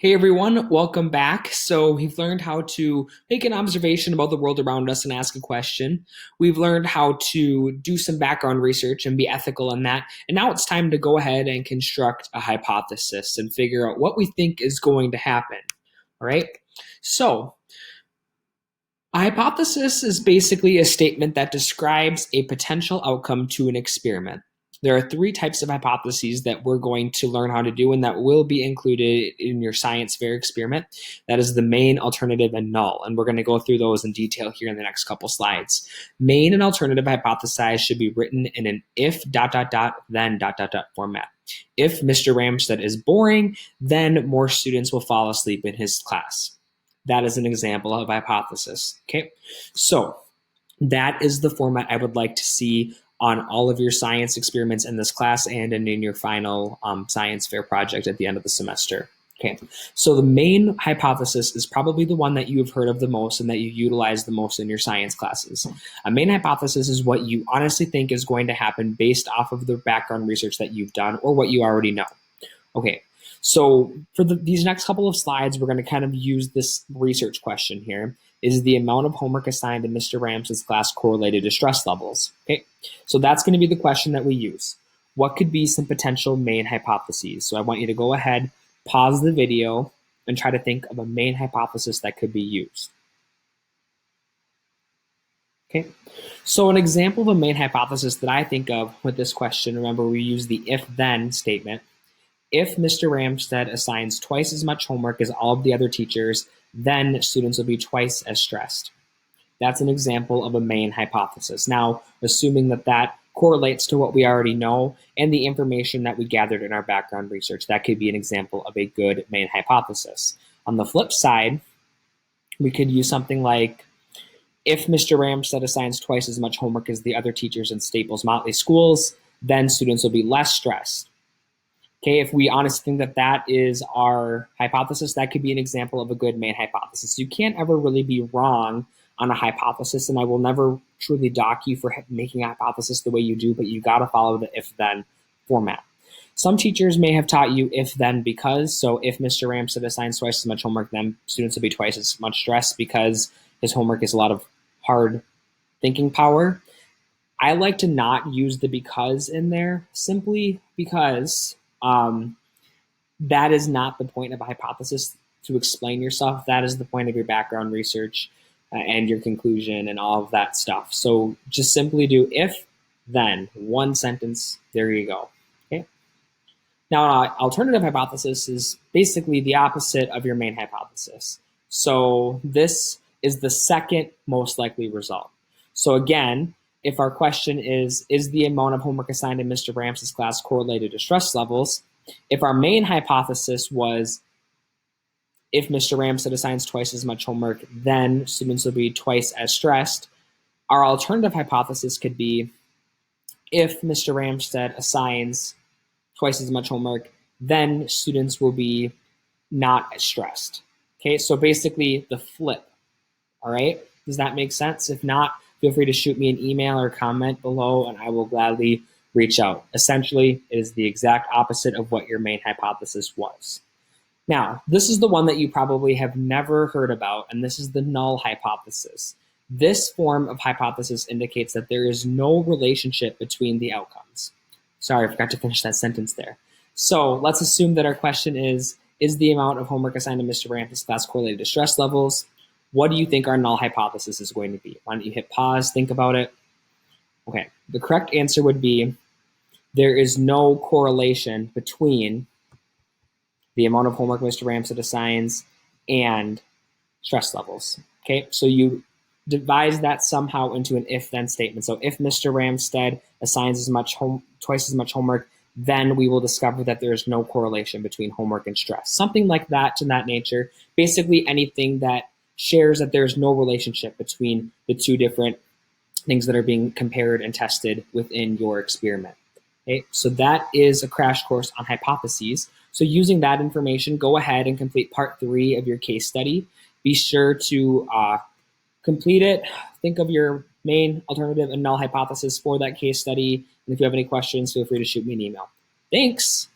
Hey everyone, welcome back. So we've learned how to make an observation about the world around us and ask a question. We've learned how to do some background research and be ethical in that. And now it's time to go ahead and construct a hypothesis and figure out what we think is going to happen. All right. So a hypothesis is basically a statement that describes a potential outcome to an experiment. There are three types of hypotheses that we're going to learn how to do and that will be included in your science fair experiment. That is the main, alternative, and null. And we're going to go through those in detail here in the next couple slides. Main and alternative hypothesize should be written in an if then format. If Mr. Ramstead is boring, then more students will fall asleep in his class. That is an example of hypothesis. Okay, so that is the format I would like to see on all of your science experiments in this class and in your final science fair project at the end of the semester. Okay, so the main hypothesis is probably the one that you have heard of the most and that you utilize the most in your science classes. A main hypothesis is what you honestly think is going to happen based off of the background research that you've done or what you already know. Okay, so for these next couple of slides, we're going to kind of use this research question here. Is the amount of homework assigned in Mr. Ramsey's class correlated to stress levels? Okay, so that's going to be the question that we use. What could be some potential main hypotheses? So I want you to go ahead, pause the video, and try to think of a main hypothesis that could be used. Okay, so an example of a main hypothesis that I think of with this question, remember we use the if-then statement. If Mr. Ramstead assigns twice as much homework as all of the other teachers, then students will be twice as stressed. That's an example of a main hypothesis. Now, assuming that that correlates to what we already know and the information that we gathered in our background research, that could be an example of a good main hypothesis. On the flip side, we could use something like, if Mr. Ramstead assigns twice as much homework as the other teachers in Staples Motley schools, then students will be less stressed. Okay, if we honestly think that that is our hypothesis, that could be an example of a good main hypothesis. You can't ever really be wrong on a hypothesis, and I will never truly dock you for making a hypothesis the way you do, but you got to follow the if-then format. Some teachers may have taught you if-then because, so if Mr. Ramstead assigns twice as much homework, then students will be twice as much stress because his homework is a lot of hard thinking power. I like to not use the because in there simply because that is not the point of a hypothesis to explain yourself. That is the point of your background research and your conclusion and all of that stuff. So just simply do if, then, one sentence, there you go. Okay. Now, an alternative hypothesis is basically the opposite of your main hypothesis. So this is the second most likely result. So again, if our question is the amount of homework assigned in Mr. Ramsey's class correlated to stress levels? If our main hypothesis was, if Mr. Ramstead assigns twice as much homework, then students will be twice as stressed. Our alternative hypothesis could be, if Mr. Ramstead assigns twice as much homework, then students will be not as stressed. Okay, so basically the flip. All right, does that make sense? If not, feel free to shoot me an email or comment below and I will gladly reach out. Essentially, it is the exact opposite of what your main hypothesis was. Now, this is the one that you probably have never heard about, and this is the null hypothesis. This form of hypothesis indicates that there is no relationship between the outcomes. Sorry, I forgot to finish that sentence there. So let's assume that our question is the amount of homework assigned to Mr. Ramsey's class correlated to stress levels? What do you think our null hypothesis is going to be? Why don't you hit pause, think about it. Okay, the correct answer would be there is no correlation between the amount of homework Mr. Ramstead assigns and stress levels. Okay, so you devise that somehow into an if-then statement. So if Mr. Ramstead assigns twice as much homework, then we will discover that there is no correlation between homework and stress. Something like that, to that nature. Basically anything that shares that there's no relationship between the two different things that are being compared and tested within your experiment. Okay, so that is a crash course on hypotheses. So using that information, go ahead and complete part 3 of your case study. Be sure to complete it. Think of your main, alternative, and null hypothesis for that case study. And if you have any questions, feel free to shoot me an email. Thanks.